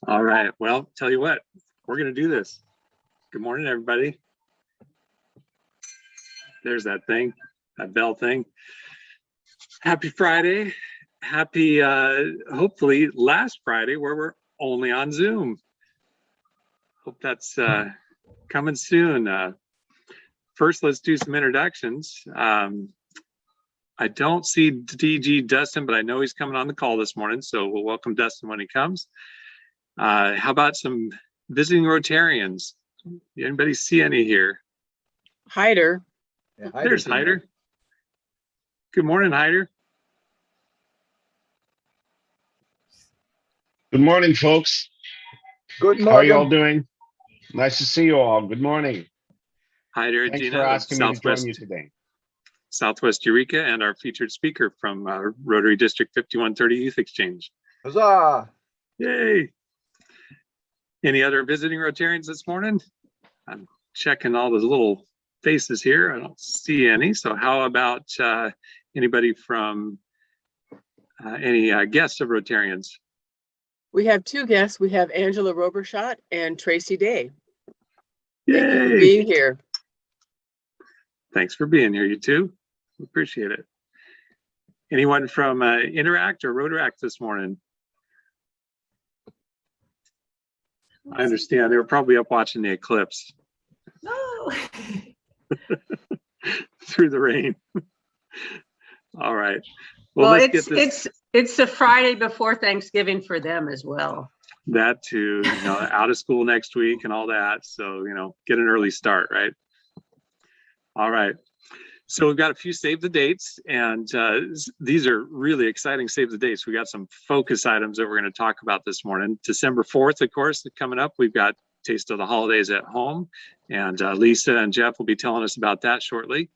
All right, well, tell you what, we're gonna do this. Good morning, everybody. There's that thing, that bell thing. Happy Friday. Happy, hopefully last Friday where we're only on Zoom. Hope that's coming soon. First, let's do some introductions. I don't see DG Dustin, but I know he's coming on the call this morning, so we'll welcome Dustin when he comes. How about some visiting Rotarians? Anybody see any here? Hyder. Yeah, There's Hyder. Good morning, Hyder. Good morning, folks. Good How are you all morning. doing? Nice to see you all. Good morning. Hyder, Thanks Gina, for asking me to join you today. Southwest Eureka, and our featured speaker from Rotary District 5130 Youth Exchange. Huzzah! Yay! Any other visiting Rotarians this morning? I'm checking all those little faces here. I don't see any. So how about anybody from any guests of Rotarians? We have two guests. We have Angela Robershot and Tracy Day. Yay! Thank you for being here. Thanks for being here, you two. Appreciate it. Anyone from Interact or Rotaract this morning? I understand they were probably up watching the eclipse. No. Through the rain. All right. Well, let's get this. It's the Friday before Thanksgiving for them as well. That too, out of school next week and all that. So, get an early start, right? All right. So we've got a few save the dates, and these are really exciting save the dates. We got some focus items that we're going to talk about this morning. December 4th, of course, coming up. We've got Taste of the Holidays at Home, and Lisa and Jeff will be telling us about that shortly.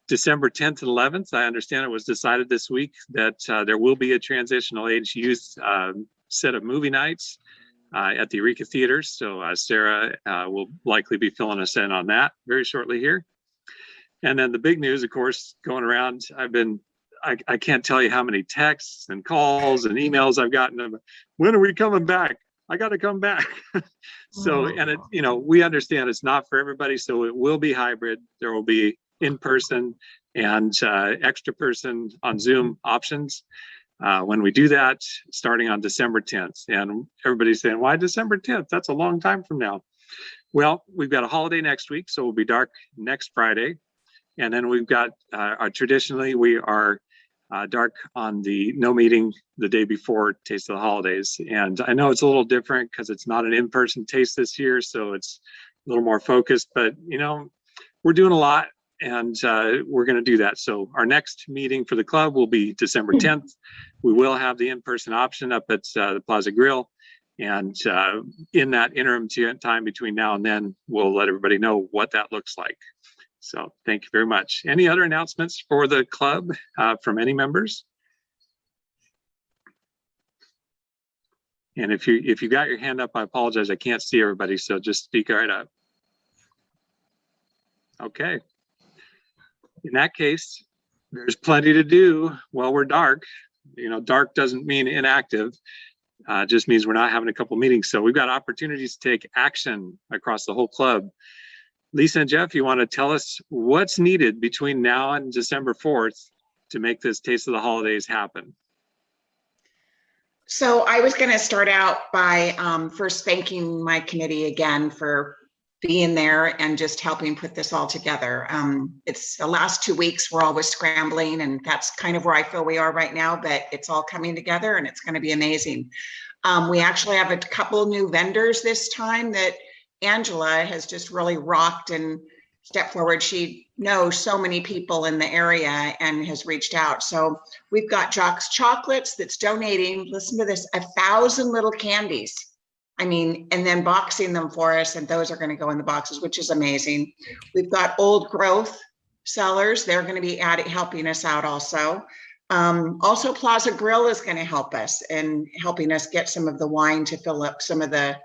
December 10th and 11th, I understand it was decided this week that there will be a transitional age youth set of movie nights at the Eureka Theaters. So Sarah will likely be filling us in on that very shortly here. And then the big news, of course, going around, I can't tell you how many texts and calls and emails I've gotten of, when are we coming back? I got to come back. So, and we understand it's not for everybody. So it will be hybrid. There will be in-person and extra person on Zoom options when we do that, starting on December 10th. And everybody's saying, why December 10th? That's a long time from now. Well, we've got a holiday next week, so we'll be dark next Friday. And then we've got traditionally we are dark on the no meeting the day before Taste of the Holidays. And I know it's a little different because it's not an in-person taste this year, so it's a little more focused, but we're doing a lot, and we're going to do that. So our next meeting for the club will be December 10th. We will have the in-person option up at the Plaza Grill. And in that interim time between now and then, we'll let everybody know what that looks like. So thank you very much. Any other announcements for the club from any members? And if you got your hand up, I apologize. I can't see everybody, so just speak right up. Okay. In that case, there's plenty to do while we're dark. Dark doesn't mean inactive. It just means we're not having a couple meetings. So we've got opportunities to take action across the whole club. Lisa and Jeff, you want to tell us what's needed between now and December 4th to make this Taste of the Holidays happen? So I was going to start out by first thanking my committee again for being there and just helping put this all together. It's the last 2 weeks, we're always scrambling, and that's kind of where I feel we are right now, but it's all coming together and it's going to be amazing. We actually have a couple new vendors this time that Angela has just really rocked and stepped forward. She knows so many people in the area and has reached out. So we've got Jock's Chocolates that's donating, listen to this, 1,000 little candies. And then boxing them for us, and those are going to go in the boxes, which is amazing. We've got Old Growth sellers. They're going to be helping us out also. Also, Plaza Grill is going to help us and helping us get some of the wine to fill up some of the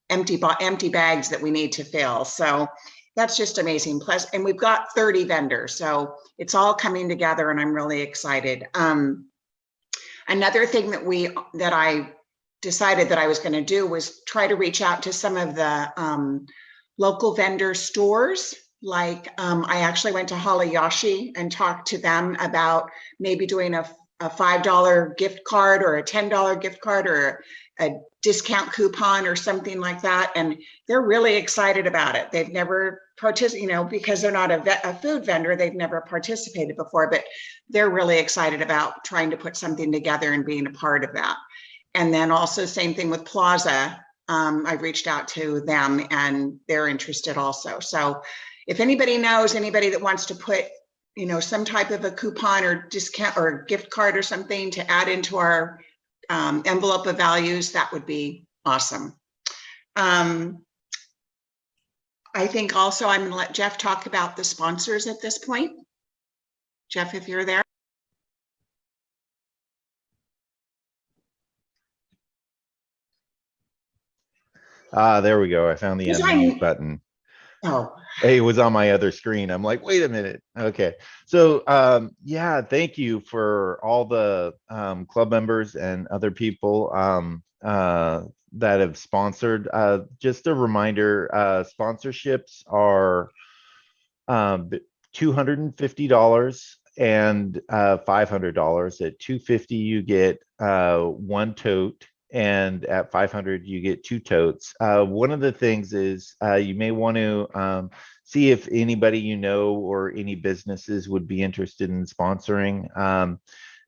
empty bags that we need to fill. So that's just amazing. Plus, and we've got 30 vendors, so it's all coming together, and I'm really excited. Another thing that I decided that I was going to do was try to reach out to some of the local vendor stores. Like I actually went to Halayashi and talked to them about maybe doing a $5 gift card or a $10 gift card or a discount coupon or something like that. And they're really excited about it. They've never participated, because they're not a food vendor, they've never participated before, but they're really excited about trying to put something together and being a part of that. And then also same thing with Plaza. I've reached out to them and they're interested also. So if anybody knows anybody that wants to put, some type of a coupon or discount or gift card or something to add into our envelope of values, that would be awesome. I think also I'm going to let Jeff talk about the sponsors at this point. Jeff, if you're there. There we go. I found the unmute button. Oh, It was on my other screen. I'm like, wait a minute. Okay. So yeah, thank you for all the club members and other people that have sponsored. Just a reminder, sponsorships are $250 and $500. At $250 you get one tote, and at $500 you get two totes. One of the things is you may want to see if anybody or any businesses would be interested in sponsoring.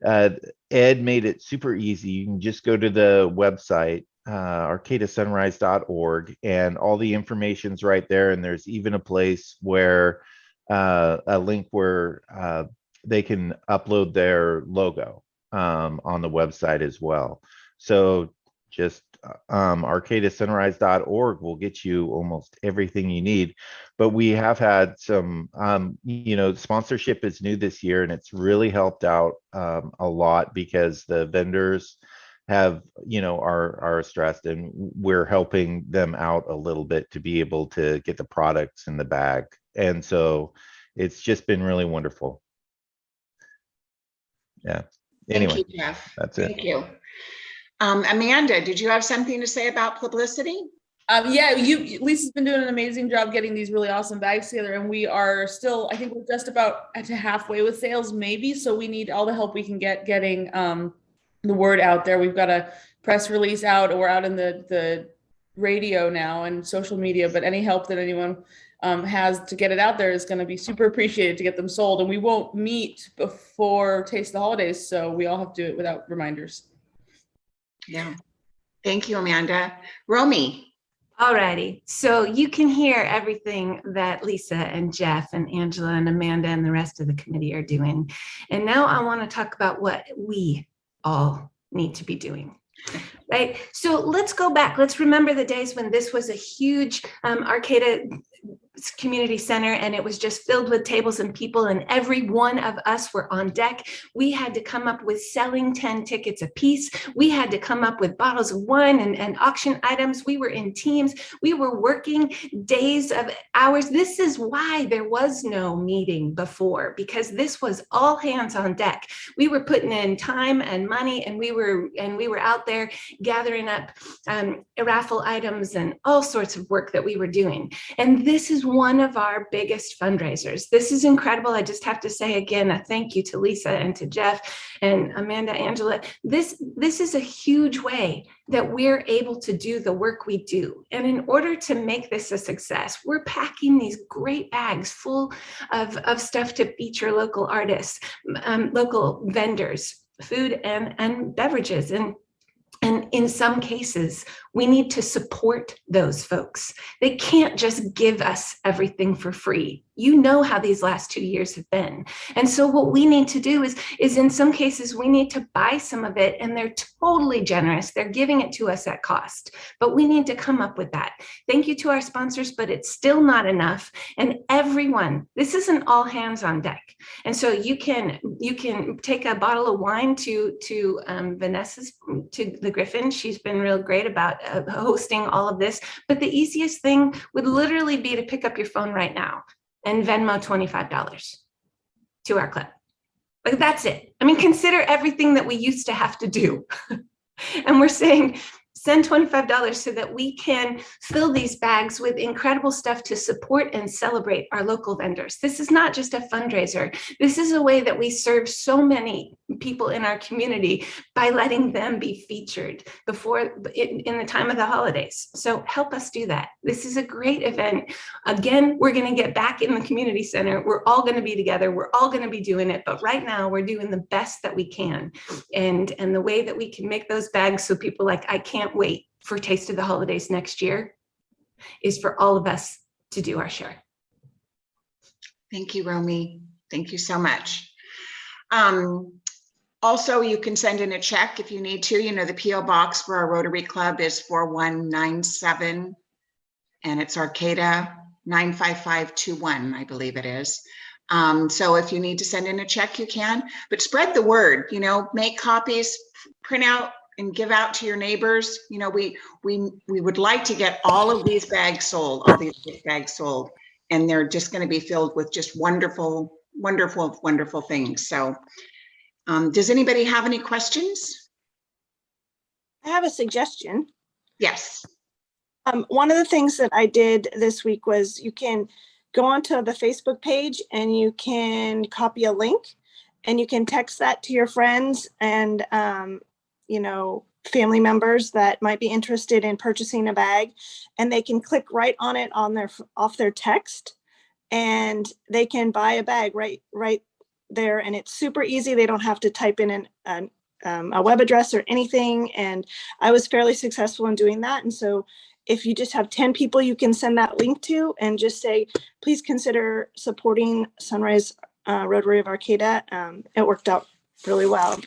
Ed made it super easy. You can just go to the website, arcatasunrise.org, and all the information's right there. And there's even a place where a link where they can upload their logo on the website as well. So just arcatasunrise.org will get you almost everything you need. But we have had some, sponsorship is new this year, and it's really helped out a lot because the vendors have, are stressed, and we're helping them out a little bit to be able to get the products in the bag. And so it's just been really wonderful. Yeah. Anyway, thank you, Jeff. That's it. Thank you. Amanda, did you have something to say about publicity? Yeah, Lisa's been doing an amazing job getting these really awesome bags together, and we are still, I think we're just about to halfway with sales, maybe. So we need all the help we can get getting the word out there. We've got a press release out, or we're out in the radio now and social media, but any help that anyone has to get it out there is going to be super appreciated to get them sold. And we won't meet before Taste of the Holidays, so we all have to do it without reminders. Yeah. Thank you, Amanda. Romy. Alrighty, so you can hear everything that Lisa and Jeff and Angela and Amanda and the rest of the committee are doing. And now I want to talk about what we all need to be doing. Right, so let's go back. Let's remember the days when this was a huge Arcata community center, and it was just filled with tables and people, and every one of us were on deck. We had to come up with selling 10 tickets a piece. We had to come up with bottles of wine and auction items. We were in teams. We were working days of hours. This is why there was no meeting before, because this was all hands on deck. We were putting in time and money, and we were out there gathering up raffle items and all sorts of work that we were doing. And this is one of our biggest fundraisers. This is incredible. I just have to say again, a thank you to Lisa and to Jeff and Amanda, Angela. This is a huge way that we're able to do the work we do. And in order to make this a success, we're packing these great bags full of stuff to feature local artists, local vendors, food and beverages. And in some cases, we need to support those folks. They can't just give us everything for free. You know how these last 2 years have been. And so what we need to do is in some cases, we need to buy some of it, and they're totally generous. They're giving it to us at cost, but we need to come up with that. Thank you to our sponsors, but it's still not enough. And everyone, this isn't all hands on deck. And so you can take a bottle of wine to Vanessa's, to the Griffin. She's been real great about hosting all of this. But the easiest thing would literally be to pick up your phone right now and Venmo $25 to our club. Like, that's it. I mean, consider everything that we used to have to do. And we're saying, Send $25 so that we can fill these bags with incredible stuff to support and celebrate our local vendors. This is not just a fundraiser. This is a way that we serve so many people in our community by letting them be featured in the time of the holidays. So help us do that. This is a great event. Again, we're going to get back in the community center. We're all going to be together. We're all going to be doing it. But right now we're doing the best that we can. And the way that we can make those bags so people like, I can't wait for Taste of the Holidays next year is for all of us to do our share. Thank you, Romy. Thank you so much. Also, you can send in a check if you need to. You know, the P.O. box for our Rotary Club is 4197, and it's Arcata 95521, I believe it is. So if you need to send in a check, you can, but spread the word, you know, make copies, print out and give out to your neighbors. You know, we would like to get all of these bags sold, all these bags sold, and they're just going to be filled with just wonderful, wonderful, wonderful things. So does anybody have any questions? I have a suggestion. Yes. One of the things that I did this week was you can go onto the Facebook page and you can copy a link and you can text that to your friends and, you know, family members that might be interested in purchasing a bag, and they can click right on it on off their text, and they can buy a bag right there. And it's super easy. They don't have to type in a web address or anything. And I was fairly successful in doing that. And so if you just have 10 people you can send that link to and just say, please consider supporting Sunrise Rotary of Arcata, it worked out really well.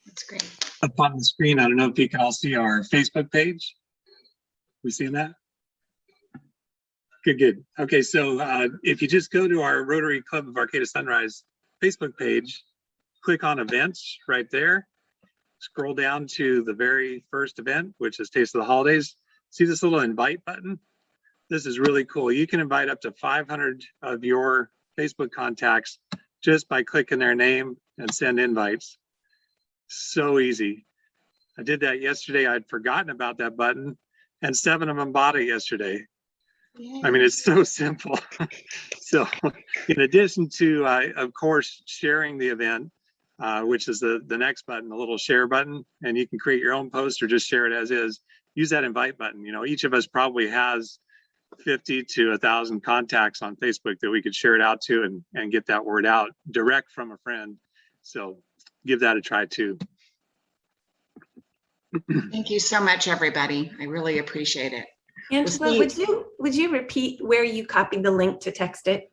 That's great. Up on the screen, I don't know if you can all see our Facebook page. We seeing that? Good. Okay, so if you just go to our Rotary Club of Arcata Sunrise Facebook page, click on events right there, scroll down to the very first event, which is Taste of the Holidays. See this little invite button? This is really cool. You can invite up to 500 of your Facebook contacts just by clicking their name and send invites. So easy. I did that yesterday. I'd forgotten about that button, and 7 of them bought it yesterday. Yay. I mean, it's so simple. So in addition to, of course, sharing the event, which is the next button, the little share button, and you can create your own post or just share it as is. Use that invite button. You know, each of us probably has 50 to 1,000 contacts on Facebook that we could share it out to and get that word out direct from a friend. So give that a try too. Thank you so much, everybody. I really appreciate it. Angela, would you repeat where you copied the link to text it?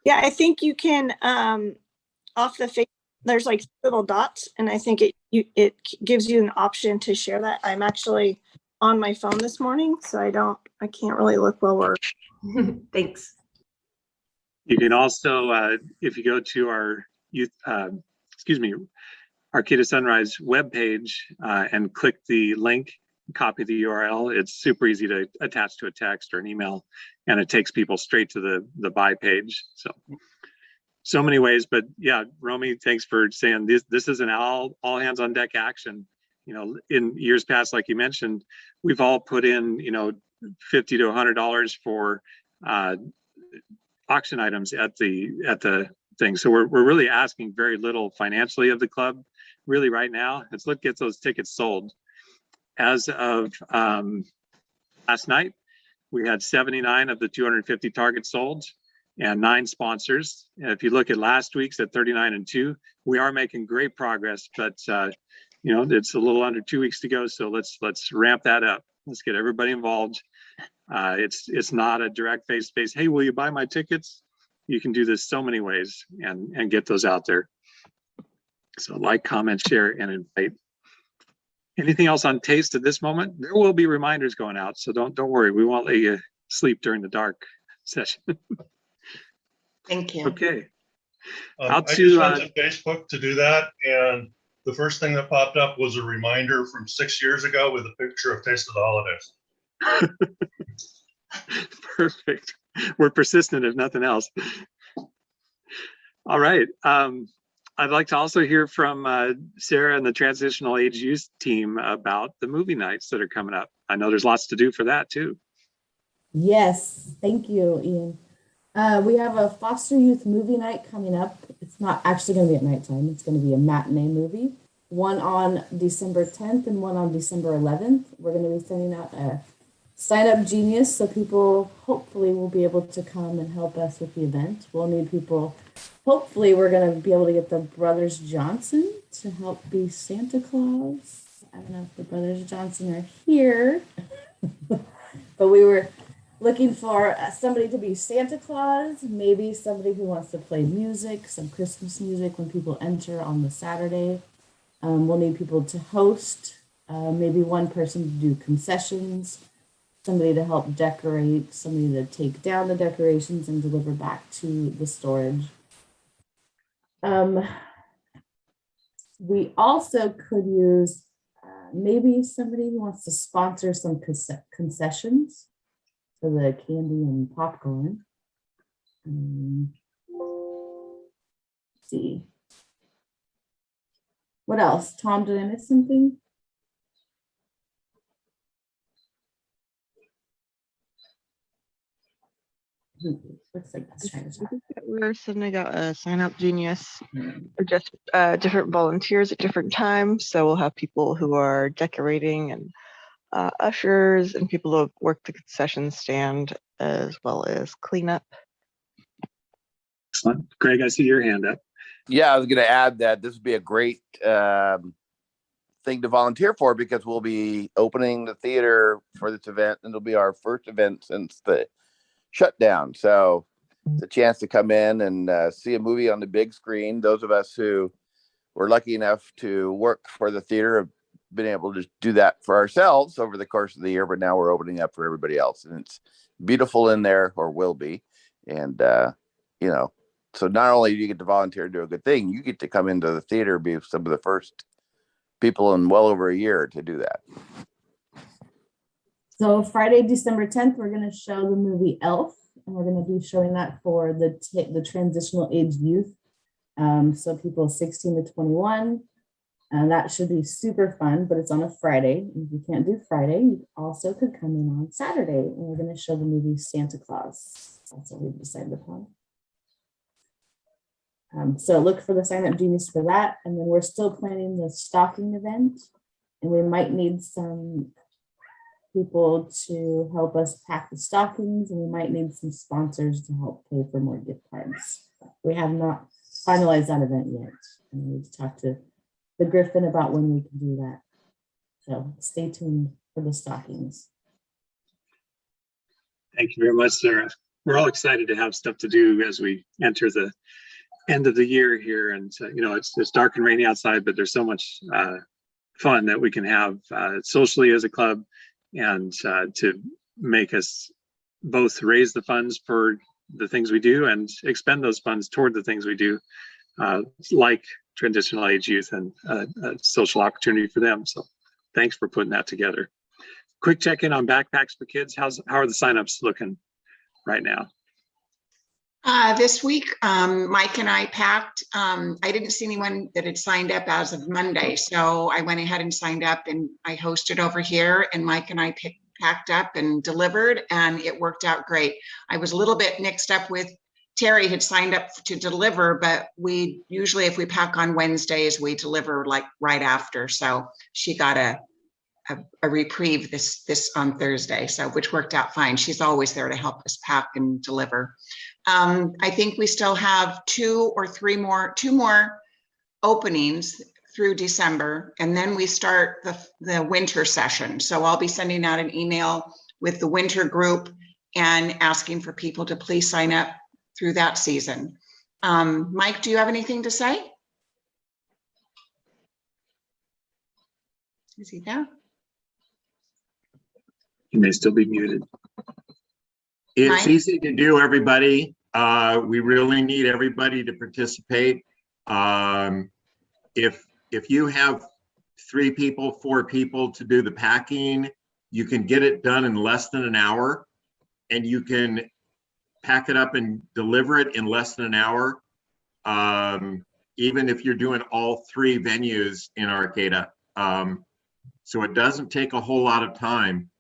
Yeah, I think you can off the face. There's like little dots, and I think it gives you an option to share that. I'm actually on my phone this morning, so I can't really look while we're. Thanks. You can also, if you go to our Arcata Sunrise webpage and click the link, copy the URL. It's super easy to attach to a text or an email, and it takes people straight to the buy page. So many ways, but yeah, Romy, thanks for saying this is an all hands on deck action. You know, in years past, like you mentioned, we've all put in, you know, $50 to $100 for auction items at the thing. So we're really asking very little financially of the club. Really right now, let's get those tickets sold. As of last night, we had 79 of the 250 targets sold and 9 sponsors. And if you look at last week's at 39 and 2, we are making great progress, but you know, it's a little under 2 weeks to go. So let's ramp that up. Let's get everybody involved. It's not a direct face-to-face, hey, will you buy my tickets? You can do this so many ways and get those out there. So like, comment, share, and invite. Anything else on Taste at this moment? There will be reminders going out, so don't worry. We won't let you sleep during the dark session. Thank you. Okay. I just went to Facebook to do that, and the first thing that popped up was a reminder from 6 years ago with a picture of Taste of the Holidays. Perfect. We're persistent if nothing else. All right. I'd like to also hear from Sarah and the Transitional Age Youth team about the movie nights that are coming up. I know there's lots to do for that too. Yes, thank you, Ian. We have a foster youth movie night coming up. It's not actually going to be at nighttime. It's going to be a matinee movie. One on December 10th and one on December 11th. We're going to be sending out a sign up genius so people hopefully will be able to come and help us with the event. We'll need people. Hopefully we're going to be able to get the Brothers Johnson to help be Santa Claus. I don't know if the Brothers Johnson are here, but we were looking for somebody to be Santa Claus, maybe somebody who wants to play music, some Christmas music when people enter on the Saturday. We'll need people to host, maybe one person to do concessions, somebody to help decorate, somebody to take down the decorations and deliver back to the storage. We also could use maybe somebody who wants to sponsor some concessions for the candy and popcorn. Let's see. What else? Tom, did I miss something? Looks like that's trying to talk. We're sending out a sign up genius for just different volunteers at different times. So we'll have people who are decorating and ushers and people who work the concession stand as well as cleanup. Excellent. Greg, I see your hand up. Yeah, I was going to add that this would be a great thing to volunteer for because we'll be opening the theater for this event, and it'll be our first event since the shutdown. So it's a chance to come in and see a movie on the big screen. Those of us who were lucky enough to work for the theater have been able to do that for ourselves over the course of the year, but now we're opening up for everybody else, and it's beautiful in there, or will be. And you know, so not only do you get to volunteer to do a good thing, you get to come into the theater, be some of the first people in well over a year to do that. So Friday, December 10th, we're going to show the movie Elf, and we're going to be showing that for the transitional age youth. So people 16 to 21, and that should be super fun, but it's on a Friday. If you can't do Friday, you also could come in on Saturday, and we're going to show the movie Santa Claus. That's what we've decided upon. So look for the sign up genius for that. And then we're still planning the stocking event, and we might need some people to help us pack the stockings, and we might need some sponsors to help pay for more gift cards. We have not finalized that event yet, and we need to talk to the Griffin about when we can do that. So stay tuned for the stockings. Thank you very much, Sarah. We're all excited to have stuff to do as we enter the end of the year here. And you know, it's dark and rainy outside, but there's so much fun that we can have socially as a club, and to make us both raise the funds for the things we do and expend those funds toward the things we do, like transitional age youth and a social opportunity for them. So thanks for putting that together. Quick check-in on backpacks for kids. How are the signups looking right now? This week, Mike and I packed. I didn't see anyone that had signed up as of Monday, so I went ahead and signed up, and I hosted over here, and Mike and I packed up and delivered, and it worked out great. I was a little bit mixed up with Terry had signed up to deliver, but we usually, if we pack on Wednesdays, we deliver like right after. So she got a reprieve this on Thursday, so which worked out fine. She's always there to help us pack and deliver. I think we still have two more openings through December, and then we start the winter session. So I'll be sending out an email with the winter group and asking for people to please sign up through that season. Mike, do you have anything to say? Is he there? You may still be muted. It's easy to do, everybody. We really need everybody to participate. If you have 3 people, 4 people to do the packing, you can get it done in less than an hour, and you can pack it up and deliver it in less than an hour. even if you're doing all three venues in Arcata. So it doesn't take a whole lot of time.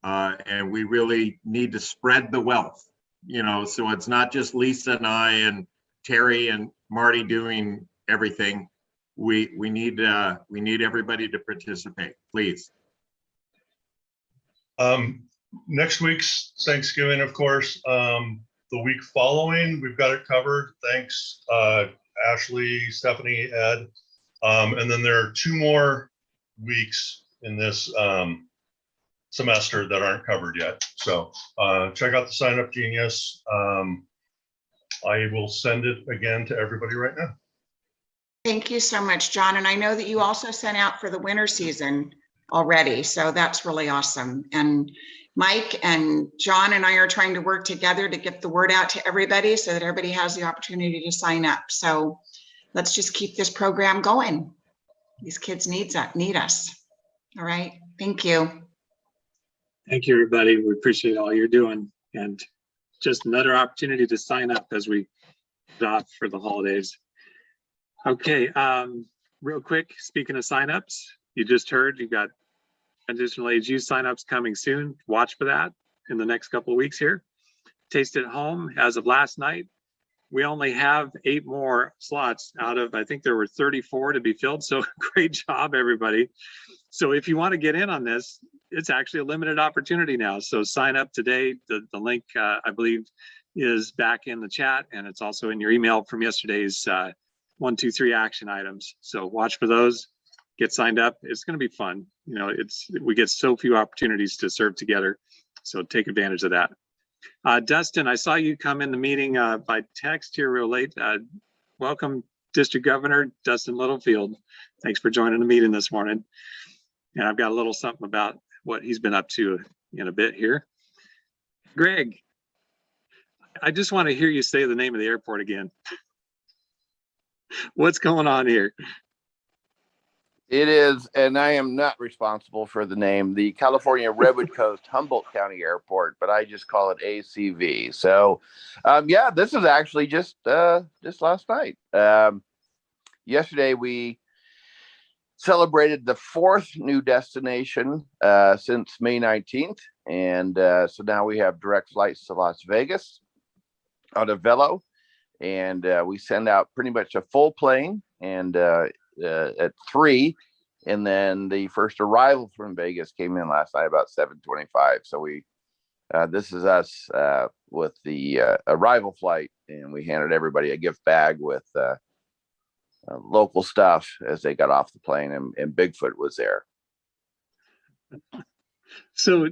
And we really need to spread the wealth, you know, so it's not just Lisa and I and Terry and Marty doing everything. We need everybody to participate, please. Next week's Thanksgiving, of course. The week following, we've got it covered. Thanks, Ashley, Stephanie, Ed. And then there are 2 more weeks in this semester that aren't covered yet. So check out the Sign Up Genius. I will send it again to everybody right now. Thank you so much, John. And I know that you also sent out for the winter season already. So that's really awesome. And Mike and John and I are trying to work together to get the word out to everybody so that everybody has the opportunity to sign up. So let's just keep this program going. These kids need us. All right. Thank you. Thank you, everybody. We appreciate all you're doing, and just another opportunity to sign up as we get off for the holidays. Okay, real quick, speaking of signups, you just heard you got additional AGU signups coming soon. Watch for that in the next couple of weeks here. Taste at Home, as of last night, we only have 8 more slots out of, I think there were 34 to be filled. So great job, everybody. So if you want to get in on this, it's actually a limited opportunity now. So sign up today. The link, I believe, is back in the chat, and it's also in your email from yesterday's 1, 2, 3 action items. So watch for those, get signed up. It's going to be fun. You know, we get so few opportunities to serve together. So take advantage of that. Dustin, I saw you come in the meeting by text here real late. Welcome, District Governor Dustin Littlefield. Thanks for joining the meeting this morning. And I've got a little something about what he's been up to in a bit here. Greg, I just want to hear you say the name of the airport again. What's going on here? It is, and I am not responsible for the name, the California Redwood Coast Humboldt County Airport, but I just call it ACV. So, yeah, this is actually just last night. Yesterday we celebrated the 4th new destination since May 19th, and so now we have direct flights to Las Vegas out of Avelo, and we send out pretty much a full plane, and at 3, and then the first arrival from Vegas came in last night about 7:25. So we this is us with the arrival flight, and we handed everybody a gift bag with local stuff as they got off the plane, and Bigfoot was there. So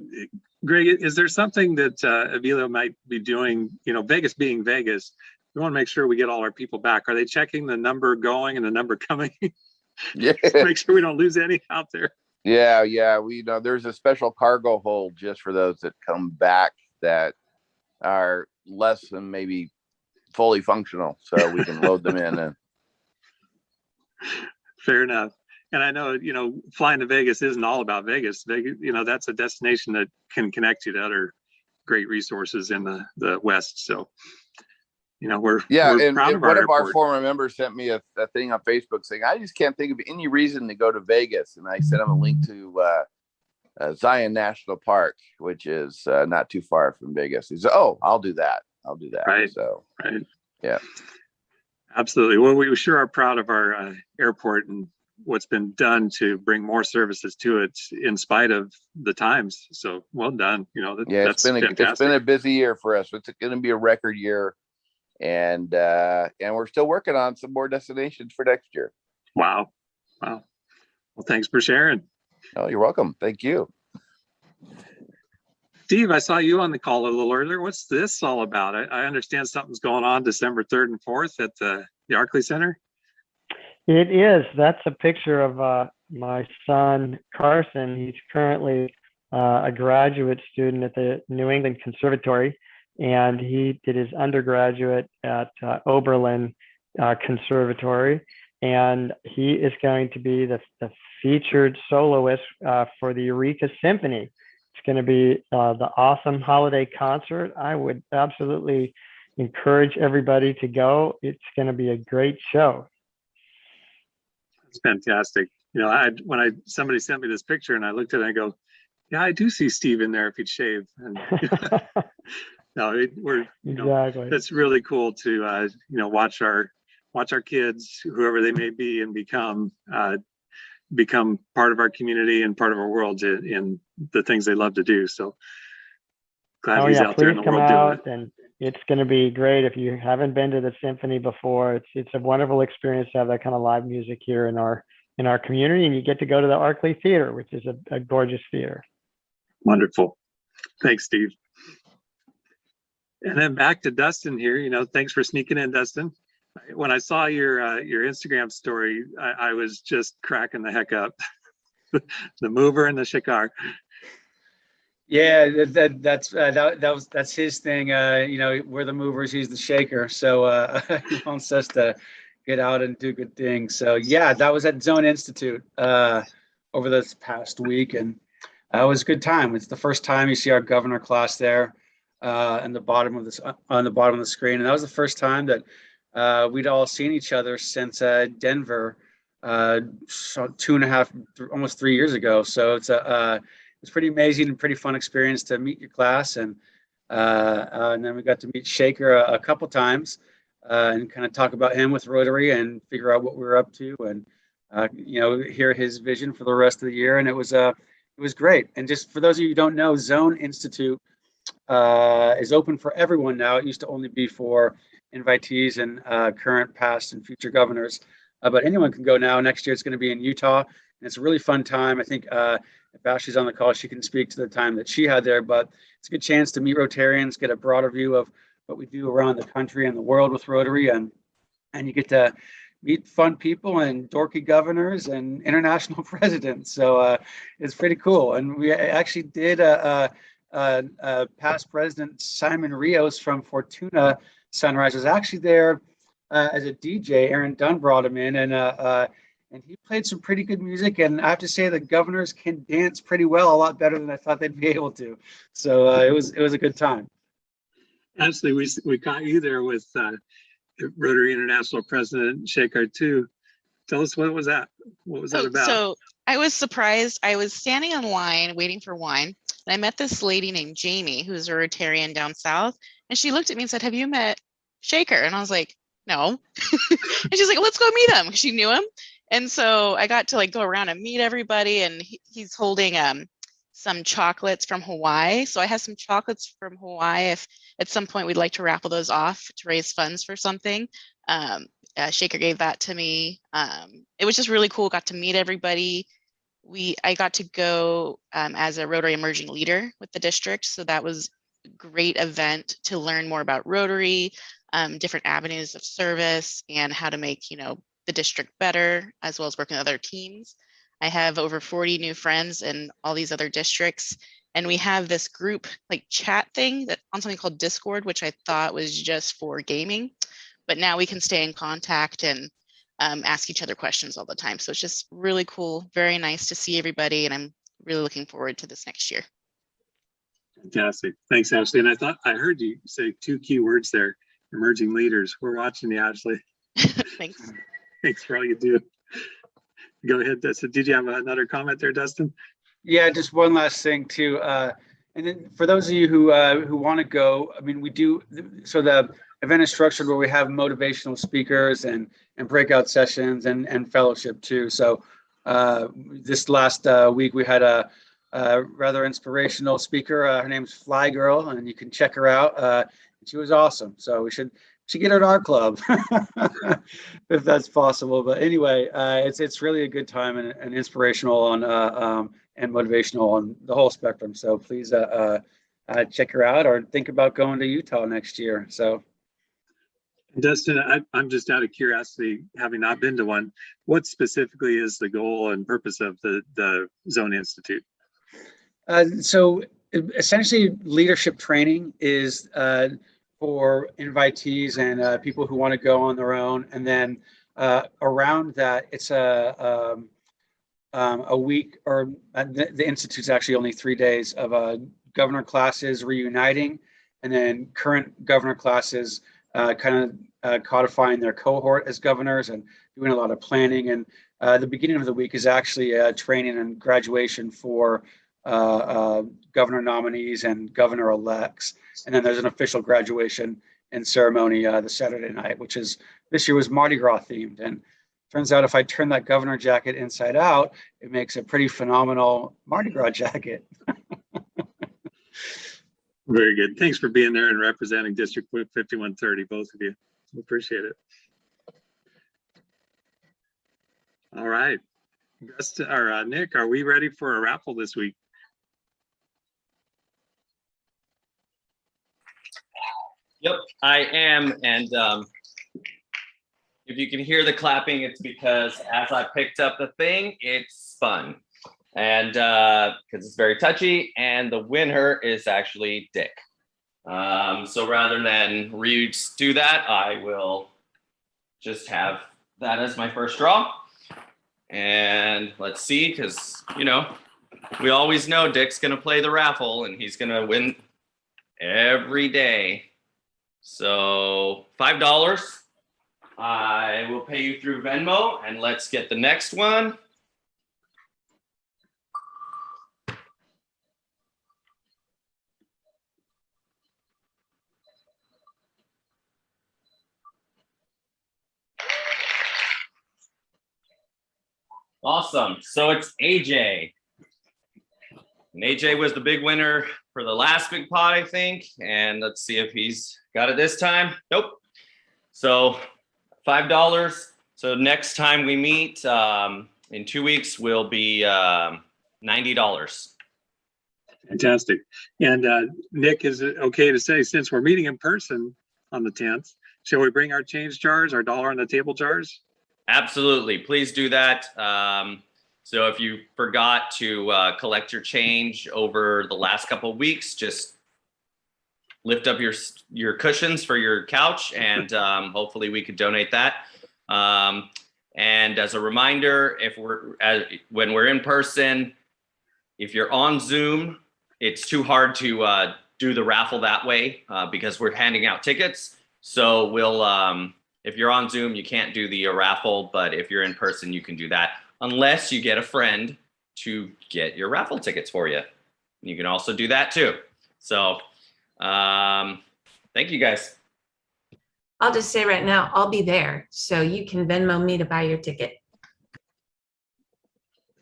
Greg, is there something that Avelo might be doing, you know, Vegas being Vegas, we want to make sure we get all our people back. Are they checking the number going and the number coming? Yeah. Make sure we don't lose any out there. Yeah. We know there's a special cargo hold just for those that come back that are less than maybe fully functional, so we can load them in. And fair enough. And I know, you know, flying to Vegas isn't all about Vegas. Vegas, you know, that's a destination that can connect you to other great resources in the West. So, you know, we're proud of our one of our airport. former members sent me a thing on Facebook saying, I just can't think of any reason to go to Vegas. And I sent him a link to Zion National Park, which is not too far from Vegas. He said, oh, I'll do that. Right. So, right. Yeah. Absolutely. Well, we sure are proud of our airport and what's been done to bring more services to it in spite of the times. So well done. You know, that's fantastic. It's been a busy year for us. It's going to be a record year. And we're still working on some more destinations for next year. Wow. Well, thanks for sharing. Oh, you're welcome. Thank you. Steve, I saw you on the call a little earlier. What's this all about? I understand something's going on December 3rd and 4th at the Arkley Center. It is. That's a picture of my son, Carson. He's currently a graduate student at the New England Conservatory, and he did his undergraduate at Oberlin Conservatory, and he is going to be the featured soloist for the Eureka Symphony. It's going to be the awesome holiday concert. I would absolutely encourage everybody to go. It's going to be a great show. It's fantastic. When somebody sent me this picture and I looked at it, I go, yeah, I do see Steve in there if he'd shave. And Exactly. it's really cool to watch our kids, whoever they may be, and become part of our community and part of our world in the things they love to do. So glad he's out there in the world doing it. And it's going to be great. If you haven't been to the symphony before, it's a wonderful experience to have that kind of live music here in our community, and you get to go to the Arkley Theater, which is a gorgeous theater. Wonderful. Thanks, Steve. And then back to Dustin here. Thanks for sneaking in, Dustin. When I saw your Instagram story, I was just cracking the heck up. The mover and the shikar. Yeah, that's his thing. We're the movers, he's the shaker. So he wants us to get out and do good things. So yeah, that was at Zone Institute over this past week, and it was a good time. It's the first time you see our governor class there on the bottom of the screen, and that was the first time that we'd all seen each other since Denver, so 2.5, almost 3 years ago. So it's pretty amazing and pretty fun experience to meet your class, and then we got to meet Shaker a couple times and kind of talk about him with Rotary and figure out what we were up to, and hear his vision for the rest of the year. And it was great. And just for those of you who don't know, Zone Institute is open for everyone now. It used to only be for invitees and current, past, and future governors, but anyone can go now. Next year it's going to be in Utah, and it's a really fun time. I think if Ashley's on the call, she can speak to the time that she had there, but it's a good chance to meet Rotarians, get a broader view of what we do around the country and the world with Rotary, and you get to meet fun people and dorky governors and international presidents. So it's pretty cool. And we actually did past President Simon Rios from Fortuna Sunrise was actually there as a DJ. Aaron Dunn brought him in, and he played some pretty good music. And I have to say the governors can dance pretty well, a lot better than I thought they'd be able to. So it was a good time. Actually, we caught you there with Rotary International President Shaker too. Tell us, what was that? What was that about? So I was surprised. I was standing in line waiting for wine, and I met this lady named Jamie, who's a Rotarian down south. And she looked at me and said, "Have you met Shaker?" And I was like, "No." And she's like, "Let's go meet him." She knew him. And so I got to go around and meet everybody. And he's holding some chocolates from Hawaii. So I have some chocolates from Hawaii. If at some point we'd like to raffle those off to raise funds for something. Shaker gave that to me. It was just really cool. Got to meet everybody. I got to go as a Rotary emerging leader with the district. So that was a great event to learn more about Rotary, different avenues of service, and how to make, the district better, as well as working with other teams. I have over 40 new friends in all these other districts. And we have this group chat thing that on something called Discord, which I thought was just for gaming. But now we can stay in contact and ask each other questions all the time. So it's just really cool. Very nice to see everybody. And I'm really looking forward to this next year. Fantastic. Thanks, Ashley. And I heard you say 2 key words there, emerging leaders. We're watching you, Ashley. Thanks. Thanks for all you do. Go ahead, Dustin. Did you have another comment there, Dustin? Yeah, just one last thing too. And then for those of you who want to go, I mean, we do. So the event is structured where we have motivational speakers and breakout sessions and fellowship too. So this last week we had a rather inspirational speaker. Her name's Fly Girl, and you can check her out. She was awesome. So we should get her at our club if that's possible. But anyway, it's really a good time and inspirational on and motivational on the whole spectrum. So please check her out or think about going to Utah next year. So. Dustin, I'm just out of curiosity, having not been to one, what specifically is the goal and purpose of the Zone Institute? So essentially leadership training is for invitees and people who want to go on their own. And then around that, it's a week, or the Institute's actually only 3 days of governor classes reuniting, and then current governor classes kind of codifying their cohort as governors and doing a lot of planning and The beginning of the week is actually training and graduation for governor nominees and governor elects. And then there's an official graduation and ceremony the Saturday night, which is this year was Mardi Gras themed. And turns out if I turn that governor jacket inside out, it makes a pretty phenomenal Mardi Gras jacket. Very good. Thanks for being there and representing District 5130, both of you. Appreciate it. All right. Nick, are we ready for a raffle this week? Yep, I am. And if you can hear the clapping, it's because as I picked up the thing, it spun. And because it's very touchy, and the winner is actually Dick. So rather than redo that, I will just have that as my first draw. And let's see, because, you know, we always know Dick's going to play the raffle and he's going to win every day. So $5. I will pay you through Venmo, and let's get the next one. Awesome. So it's AJ. And AJ was the big winner for the last big pot, I think. And let's see if he's got it this time. Nope. So $5. So next time we meet in 2 weeks will be $90. Fantastic. And Nick, is it okay to say, since we're meeting in person on the 10th, shall we bring our change jars, our dollar on the table jars? Absolutely. Please do that. So if you forgot to collect your change over the last couple of weeks, just lift up your cushions for your couch, and hopefully we could donate that. And as a reminder, when we're in person, if you're on Zoom, it's too hard to do the raffle that way because we're handing out tickets. So we'll if you're on Zoom, you can't do the raffle, but if you're in person, you can do that, unless you get a friend to get your raffle tickets for you. You can also do that too. So thank you guys. I'll just say right now, I'll be there. So you can Venmo me to buy your ticket.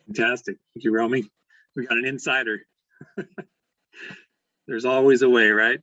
Fantastic. Thank you, Romy. We got an insider. There's always a way, right?